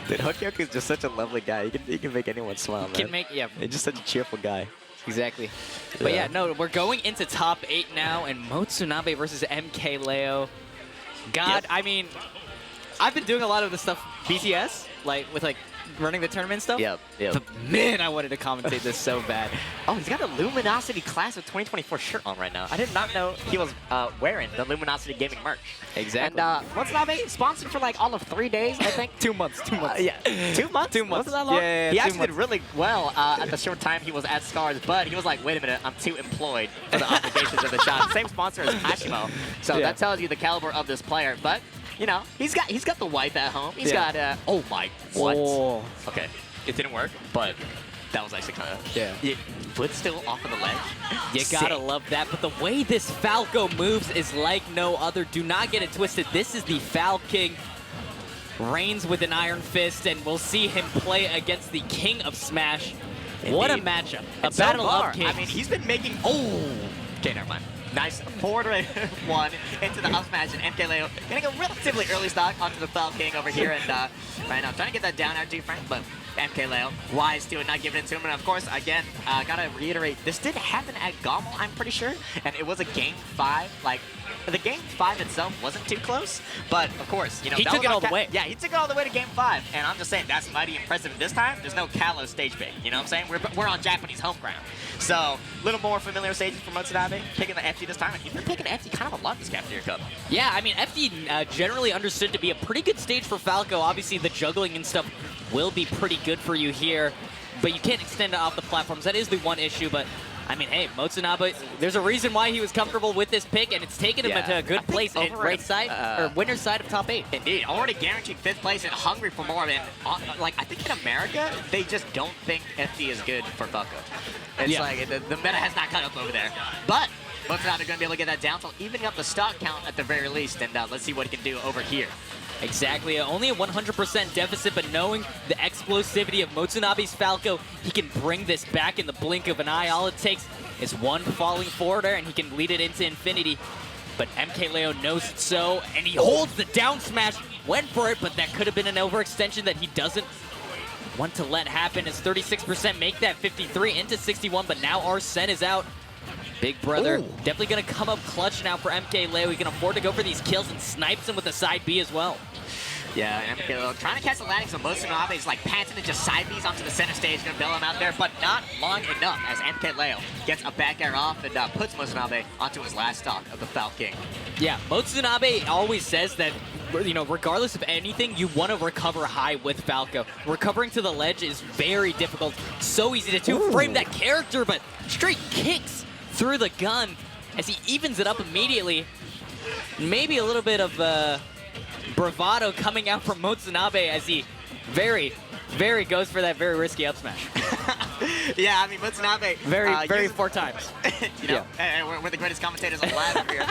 Dude, Hokyoku is just such a lovely guy. He can make anyone smile, man. Can make, yeah. He's just such a cheerful guy. Exactly. But yeah, no, we're going into top 8 now, and M0tsunabE versus MkLeo. God, I mean, I've been doing a lot of the stuff BTS, like with like running the tournament stuff. Yep. But man, I wanted to commentate this so bad. Oh, he's got a Luminosity Class of 2024 shirt on right now. I did not know he was wearing the Luminosity Gaming merch. Exactly. And M0tsunabE sponsored for like all of 3 days, I think. 2 months. 2 months. Yeah. 2 months? 2 months. Was it that long? Yeah, he actually did really well at the short time he was at Scars, but he was like, wait a minute, I'm too employed for the obligations of the job. Same sponsor as Hashimo. So that tells you the caliber of this player. But, you know, he's got the wife at home. He's got, oh my, what? Oh. Okay. It didn't work, but that was actually kind of... Yeah. Foot still off of the ledge. You gotta love that. But the way this Falco moves is like no other. Do not get it twisted. This is the Falking. Reigns with an iron fist, and we'll see him play against the King of Smash. Indeed. What a matchup. A battle of kings. I mean, he's been making... Oh! Okay, never mind. Nice forward one into the up smash, and MkLeo getting a relatively early stock onto the Falking over here, and right now trying to get that down out to Frank, but MkLeo wise to it, not giving it to him. And of course, again, gotta reiterate, this did happen at Gommel, I'm pretty sure, and it was a game 5. Like, the game 5 itself wasn't too close, but of course, you know, he took it all the way. Yeah, he took it all the way to game 5, and I'm just saying that's mighty impressive. This time, there's no Kalos stage bait. You know what I'm saying? We're on Japanese home ground, so a little more familiar stages for M0tsunabE, picking the FD this time, and he's been picking FD kind of a lot this Cafeteria Cup. Yeah, I mean, FD generally understood to be a pretty good stage for Falco. Obviously, the juggling and stuff will be pretty good for you here, but you can't extend it off the platforms. That is the one issue, but I mean, hey, M0tsunabE, there's a reason why he was comfortable with this pick, and it's taken him to a good place in right side, or winner's side of top 8. Indeed, already guaranteed 5th place and hungry for more. And like, I think in America, they just don't think FD is good for Falco. It's like the meta has not caught up over there. But M0tsunabE going to be able to get that down, so evening up the stock count at the very least, and let's see what he can do over here. Exactly, only a 100% deficit, but knowing the explosivity of M0tsunabe's Falco, he can bring this back in the blink of an eye. All it takes is one falling forwarder, and he can lead it into infinity. But MkLeo knows it so, and he holds the down smash, went for it, but that could have been an overextension that he doesn't want to let happen. As 36% make that 53 into 61, but now Arsene is out. Big brother, definitely going to come up clutch now for MkLeo. He can afford to go for these kills and snipes him with the side B as well. Yeah, MkLeo trying to catch the landing, so M0tsunabE is like panting and just side Bs onto the center stage, gonna bail him out there, but not long enough as MkLeo gets a back air off and puts M0tsunabE onto his last stock of the Falking. Yeah, M0tsunabE always says that, you know, regardless of anything, you want to recover high with Falco. Recovering to the ledge is very difficult. So easy to two-frame that character, but straight kicks through the gun as he evens it up immediately. Maybe a little bit of bravado coming out from M0tsunabE as he very goes for that very risky up smash. Yeah, I mean, M0tsunabE... Very 4 times. You know, we're the greatest commentators alive over here.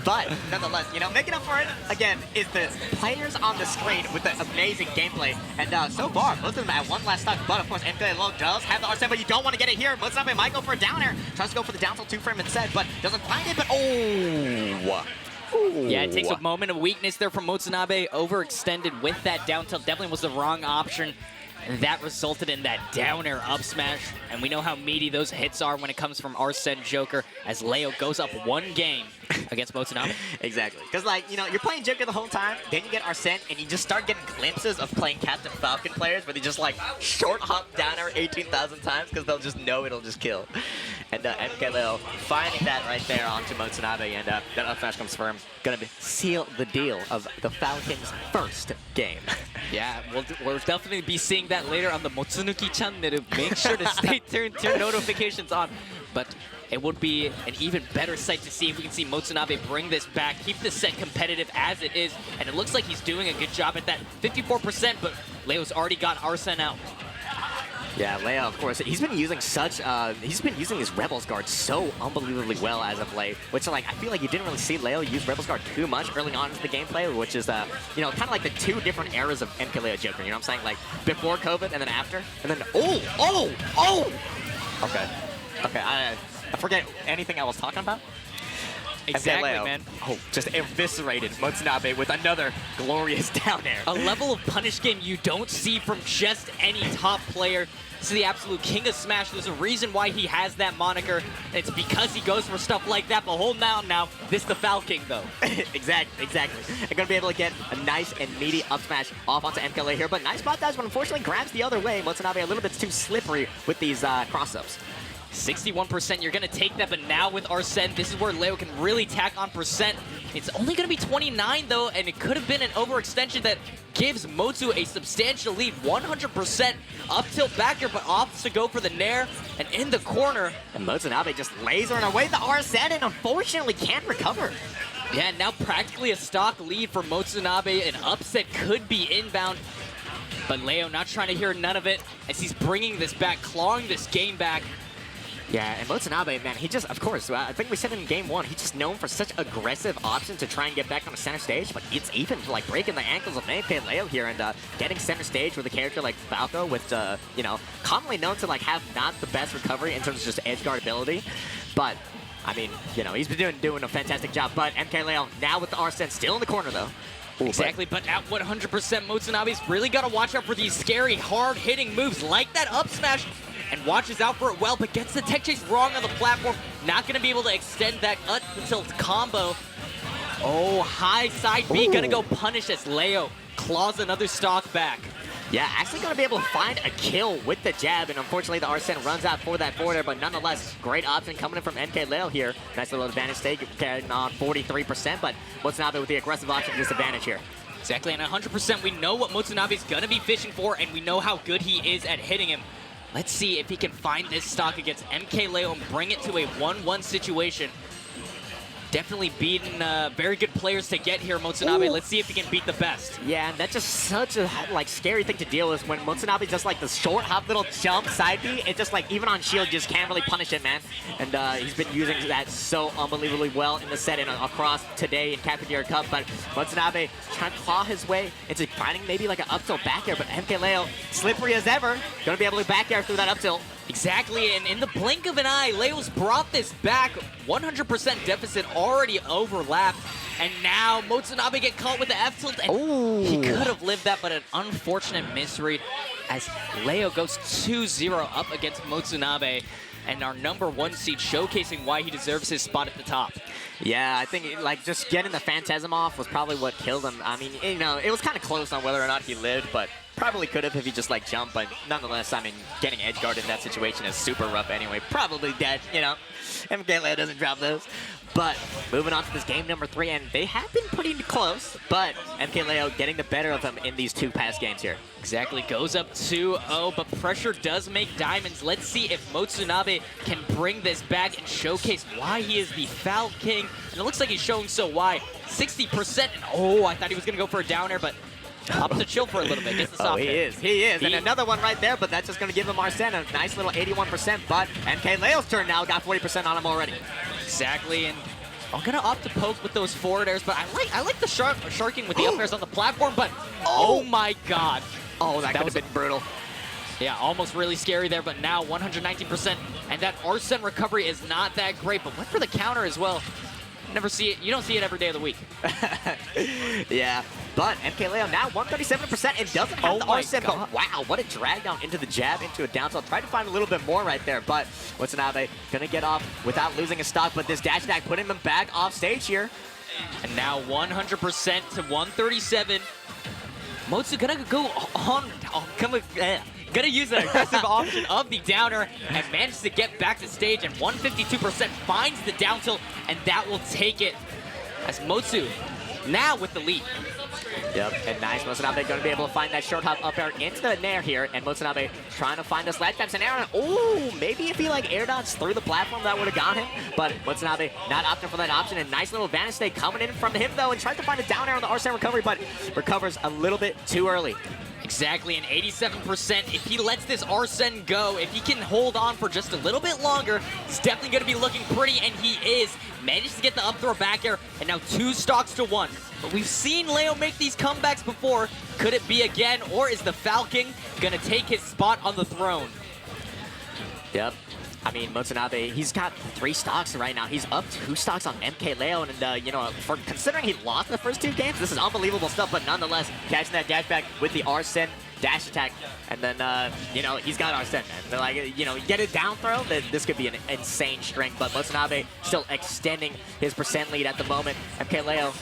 But, nonetheless, you know, making up for it, again, is the players on the screen with the amazing gameplay. And so far, both of them at one last stock. But, of course, MkLeo does have the Arsene, but you don't want to get it here. M0tsunabE might go for a down air. Tries to go for the down tilt 2-frame instead, but doesn't find it, but oh! Ooh. Yeah, it takes a moment of weakness there from M0tsunabE. Overextended with that down tilt. Definitely was the wrong option. And that resulted in that down air up smash. And we know how meaty those hits are when it comes from Arsene Joker, as Leo goes up 1 game against M0tsunabE. Exactly. Because, like, you know, you're playing Joker the whole time, then you get Arsene, and you just start getting glimpses of playing Captain Falcon players where they just, like, short hop down air 18,000 times because they'll just know it'll just kill. And MkLeo finding that right there onto M0tsunabE, and that up smash comes firm. Gonna seal the deal of the Falcons' first game. Yeah, we'll definitely be seeing that later on the Motsunuki channel. Make sure to stay tuned, turn notifications on. But it would be an even better sight to see if we can see M0tsunabE bring this back, keep the set competitive as it is. And it looks like he's doing a good job at that 54%, but Leo's already got Arsene out. Yeah, Leo, of course, he's been using his Rebels Guard so unbelievably well as of late, which, like, I feel like you didn't really see Leo use Rebels Guard too much early on into the gameplay, which is, you know, kind of like the 2 different eras of MkLeo Joker, you know what I'm saying? Like, before COVID and then after, and then, Okay, I forget anything I was talking about. Exactly, MkLeo, man. oh, just eviscerated M0tsunabE with another glorious down air. A level of punish game you don't see from just any top player. This is the absolute king of Smash. There's a reason why he has that moniker. It's because he goes for stuff like that. But hold on now, this is the Falcon though. exactly. They're going to be able to get a nice and meaty up smash off onto MkLeo here. But nice spot dodge, but unfortunately grabs the other way. M0tsunabE a little bit too slippery with these cross-ups. 61%, you're going to take that, but now with Arsene, this is where Leo can really tack on percent. It's only going to be 29, though, and it could have been an overextension that gives Motsu a substantial lead. 100% up tilt back air, but opts to go for the nair, and in the corner. And M0tsunabE just lasering away the Arsene and unfortunately can't recover. Yeah, now practically a stock lead for M0tsunabE. An upset could be inbound, but Leo not trying to hear none of it as he's bringing this back, clawing this game back. Yeah, and M0tsunabE, man, he just, of course, I think we said in game one, he's just known for such aggressive options to try and get back on the center stage, but it's even like breaking the ankles of MkLeo here and getting center stage with a character like Falco with, you know, commonly known to like have not the best recovery in terms of just edge guard ability, but I mean, you know, he's been doing a fantastic job, but MkLeo now with the Arsene still in the corner though. Ooh, exactly, but at 100%, M0tsunabe's really got to watch out for these scary, hard-hitting moves like that up smash, and watches out for it well, but gets the tech chase wrong on the platform. Not going to be able to extend that up tilt combo. Oh, high side B, going to go punish as Leo claws another stock back. Yeah, actually going to be able to find a kill with the jab, and unfortunately the Arsene runs out for that forward air, but nonetheless, great option coming in from MkLeo here. Nice little advantage take, carrying on 43%, but M0tsunabE with the aggressive option disadvantage here. Exactly, and 100% we know what M0tsunabe's going to be fishing for, and we know how good he is at hitting him. Let's see if he can find this stock against MkLeo and bring it to a 1-1 situation. Definitely beating very good players to get here, M0tsunabE. Let's see if he can beat the best. Yeah, and that's just such a like scary thing to deal with when M0tsunabE just like the short hop little jump side B. It just like even on shield you just can't really punish it, man. And he's been using that so unbelievably well in the set and across today in Cafeteria Cup. But M0tsunabE trying to claw his way into finding maybe like an up tilt back air, but MkLeo slippery as ever, gonna be able to back air through that up tilt. Exactly, and in the blink of an eye, Leo's brought this back. 100% deficit already overlapped, and now M0tsunabE get caught with the F tilt, and he could have lived that, but an unfortunate misread as Leo goes 2-0 up against M0tsunabE, and our #1 seed showcasing why he deserves his spot at the top. Yeah, I think like just getting the Phantasm off was probably what killed him. I mean, you know, it was kind of close on whether or not he lived, but probably could have if he just like jumped, but nonetheless, I mean, getting edge guard in that situation is super rough anyway. Probably dead, you know. MkLeo doesn't drop those. But moving on to this game #3, and they have been pretty close, but MkLeo getting the better of him in these two past games here. Exactly, goes up 2-0, but pressure does make diamonds. Let's see if M0tsunabE can bring this back and showcase why he is the Foul King. And it looks like he's showing so why. 60%, and oh, I thought he was gonna go for a down air, but up to chill for a little bit, gets the soft hit. He is. And another one right there, but that's just going to give him Arsene a nice little 81%, but MkLeo's turn now, got 40% on him already. Exactly, and I'm going to opt to poke with those forward airs, but I like the sharking with the up airs on the platform, but oh my god. Oh, that could have been brutal. Yeah, almost really scary there, but now 119%, and that Arsene recovery is not that great, but went for the counter as well. Never see it. You don't see it every day of the week. Yeah, but MkLeo now 137% and doesn't have the Arsene. But wow, what a drag down into the jab, into a down tilt. Tried to find a little bit more right there, but M0tsunabE gonna get off without losing a stock, but this dash attack putting him back off stage here. And now 100% to 137. Motsu gonna go on, gonna use an aggressive option of the downer and manages to get back to stage, and 152% finds the down tilt, and that will take it as Motsu now with the lead. Yep, and nice. M0tsunabE going to be able to find that short hop up air into the nair here, and M0tsunabE trying to find the slash taps and air. Oh, maybe if he like air dodged through the platform, that would have got him. But M0tsunabE not opting for that option, and nice little advantage stay coming in from him though, and tries to find a down air on the Arsene recovery, but recovers a little bit too early. Exactly, and 87%. If he lets this Arsene go, if he can hold on for just a little bit longer, he's definitely going to be looking pretty, and he is. Managed to get the up throw back air, and now 2 stocks to 1. But we've seen Leo make these comebacks before. Could it be again, or is the Falcon going to take his spot on the throne? Yep. I mean, M0tsunabE, he's got 3 stocks right now. He's up 2 stocks on MkLeo, and you know, for considering he lost the first 2 games, this is unbelievable stuff. But nonetheless, catching that dash back with the Arsene dash attack, and then you know, he's got Arsene, man. They're like, you know, get it down throw. This could be an insane string. But M0tsunabE still extending his percent lead at the moment. MkLeo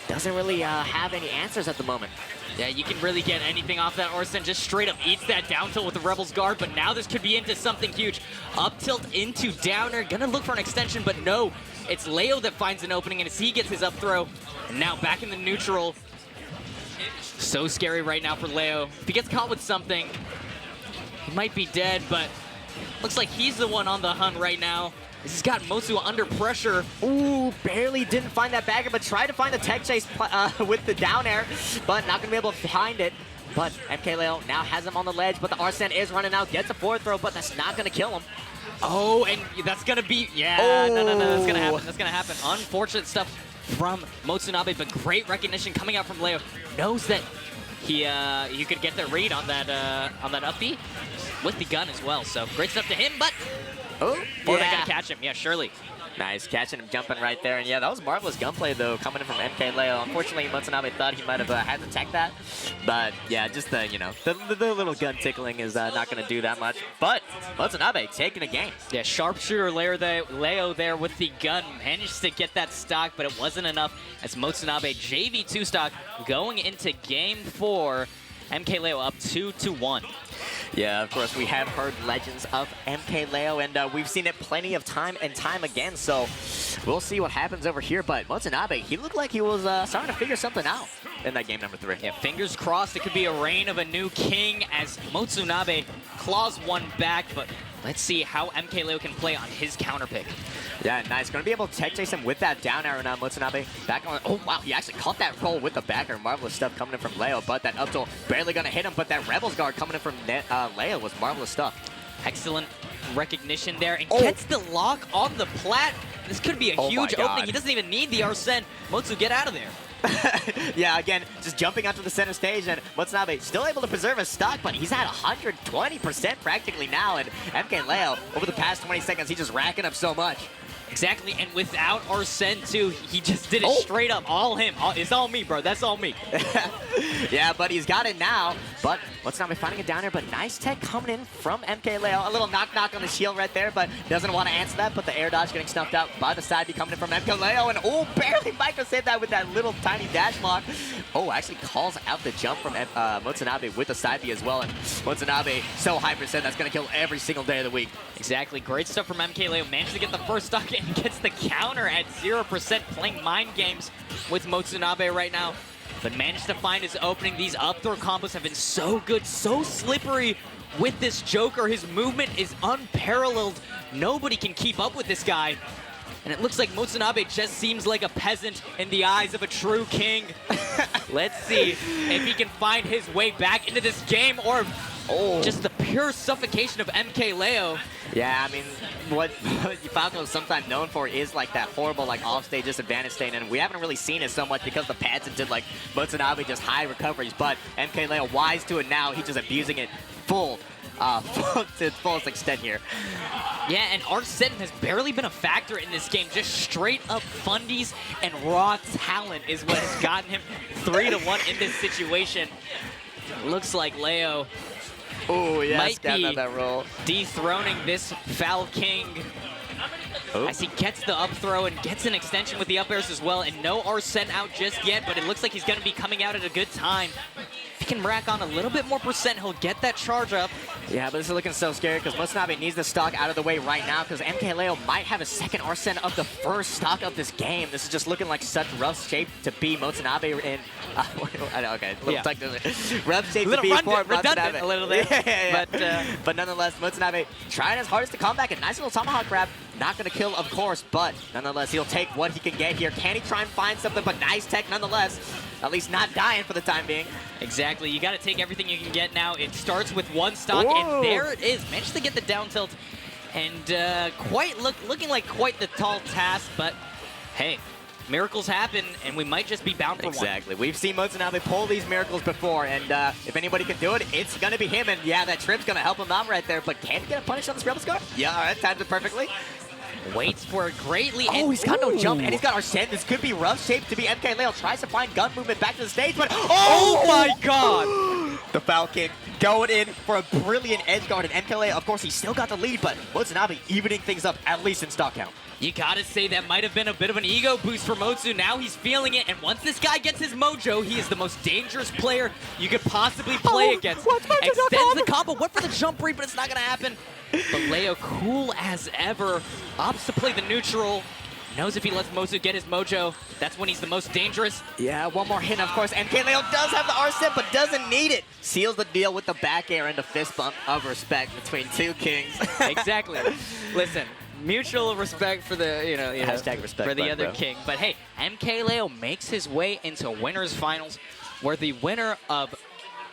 doesn't really have any answers at the moment. Yeah, you can really get anything off that Arsene. Just straight up eats that down tilt with the Rebels guard, but now this could be into something huge. Up tilt into downer, gonna look for an extension, but no. It's Leo that finds an opening, and as he gets his up throw, and now back in the neutral. So scary right now for Leo. If he gets caught with something, he might be dead, but looks like he's the one on the hunt right now. He's got Motsu under pressure. Ooh, barely didn't find that bagger, but tried to find the tech chase with the down air, but not going to be able to find it. But MkLeo now has him on the ledge, but the Arsene is running out, gets a forward throw, but that's not going to kill him. Oh, and that's going to be, yeah, oh. No, that's going to happen, that's going to happen. Unfortunate stuff from M0tsunabE, but great recognition coming out from Leo. Knows that he could get the read on that up B with the gun as well, so great stuff to him, but oh, they're gonna catch him, yeah, surely. Nice, catching him jumping right there. And yeah, that was marvelous gunplay, though, coming in from MkLeo. Unfortunately, M0tsunabE thought he might have had to tech that. But yeah, just the, you know, the little gun tickling is not going to do that much. But M0tsunabE taking a game. Yeah, sharpshooter Leo there with the gun. Managed to get that stock, but it wasn't enough as M0tsunabE JV2 stock going into game 4. MkLeo up 2-1. Yeah, of course, we have heard legends of MkLeo, and we've seen it plenty of time and time again, so we'll see what happens over here. But M0tsunabE, he looked like he was starting to figure something out in that game number 3. Yeah, fingers crossed it could be a reign of a new king as M0tsunabE claws one back, but let's see how MkLeo can play on his counter pick. Yeah, nice. Going to be able to tech chase him with that down arrow now. M0tsunabE back on. Oh, wow. He actually caught that roll with the backer. Marvelous stuff coming in from Leo, but that up tilt barely going to hit him. But that Rebels guard coming in from Leo was marvelous stuff. Excellent recognition there. And gets the lock on the plat. This could be a huge opening. He doesn't even need the Arsene. Motsu, get out of there. Yeah, again, just jumping onto the center stage, and M0tsunabE still able to preserve his stock, but he's at 120% practically now, and MkLeo, over the past 20 seconds, he's just racking up so much. Exactly, and without Arsene too, he just did it straight up. All him. It's all me, bro. That's all me. Yeah, but he's got it now. But M0tsunabE finding it down there, but nice tech coming in from MkLeo. A little knock-knock on the shield right there, but doesn't want to answer that. But the air dodge getting snuffed out by the side coming in from MkLeo. And barely micro-saved that with that little tiny dash lock. Actually calls out the jump from M0tsunabE with the side B as well. And M0tsunabE so hyper-set that's going to kill every single day of the week. Exactly. Great stuff from MkLeo. Managed to get the first stock and gets the counter at 0%, playing mind games with M0tsunabE right now. But managed to find his opening. These up throw combos have been so good, so slippery with this Joker. His movement is unparalleled. Nobody can keep up with this guy. And it looks like M0tsunabE just seems like a peasant in the eyes of a true king. Let's see if he can find his way back into this game, or just the pure suffocation of MkLeo. Yeah, I mean, what Falco is sometimes known for is like that horrible like off-stage disadvantage state, and we haven't really seen it so much because the patented like M0tsunabE just high recoveries, but MkLeo wise to it now. He's just abusing it to its fullest extent here. Yeah, and Arsene has barely been a factor in this game. Just straight up fundies and raw talent is what has gotten him 3-1 in this situation. Looks like Leo might be that roll. dethroning this foul king. As he gets the up throw and gets an extension with the up airs as well, and no Arsene out just yet, but it looks like he's going to be coming out at a good time. If he can rack on a little bit more percent, he'll get that charge up. Yeah, but this is looking so scary because M0tsunabE needs the stock out of the way right now because MkLeo might have a second Arsene of the first stock of this game. This is just looking like such rough shape to be M0tsunabE in. Okay, a little technical. Rough shape to be for redundant a little bit. But nonetheless, M0tsunabE trying his hardest to come back. A nice little tomahawk grab. Not going to kill, of course, but nonetheless, he'll take what he can get here. Can he try and find something? But nice tech nonetheless. At least not dying for the time being. Exactly. You got to take everything you can get now. It starts with one stock, and there it is. Managed to get the down tilt, and looking like quite the tall task, but hey, miracles happen, and we might just be bound for one. Exactly. We've seen M0tsunabE pull these miracles before, and if anybody can do it, it's going to be him. And yeah, that trip's going to help him out right there, but can he get a punish on this Rebel Scar? Yeah, all right, times it perfectly. Waits for it greatly. Oh, he's got no jump, and he's got Arsene. This could be rough shape to be MkLeo. Tries to find gun movement back to the stage, but oh my god! The Falcon going in for a brilliant edge guard, and MkLeo, of course, he still got the lead, but M0tsunabE evening things up, at least in stock count. You gotta say that might have been a bit of an ego boost for M0tsu. Now he's feeling it, and once this guy gets his mojo, he is the most dangerous player you could possibly play against. Extends the combo, went for the jump read, but it's not gonna happen. But Leo, cool as ever, opts to play the neutral. Knows if he lets M0tsu get his mojo, that's when he's the most dangerous. Yeah, one more hit, of course. MkLeo does have the Arsene, but doesn't need it. Seals the deal with the back air and the fist bump of respect between two kings. Exactly. Listen, mutual respect for the, Hashtag respect, for the other bro. king. But hey, MkLeo makes his way into winners finals, where the winner of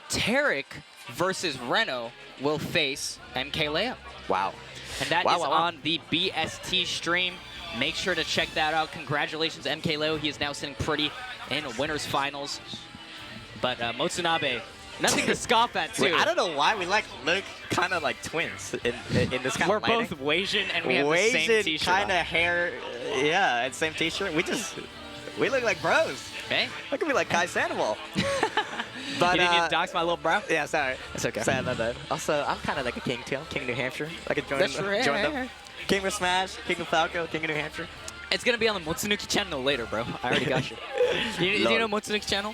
Tarek versus Reno will face MkLeo. Wow. And that is on the BST stream. Make sure to check that out. Congratulations, MkLeo. He is now sitting pretty in winners finals. But M0tsunabE, nothing to scoff at, too. Wait, I don't know why we look kind of like twins in this kind We're of lighting. both Asian, and we have the same t-shirt kind of hair, yeah, and same t-shirt. We look like bros. Okay. Look at me like Kai Sandoval. But, you didn't need to dox my little bro? Yeah, sorry. It's okay. Sorry about that. Also, I'm kind of like a king too. King of New Hampshire. I could join them. King of Smash, King of Falco, King of New Hampshire. It's going to be on the Motsunuki channel later, bro. I already got you. Do you know Motsunuki channel?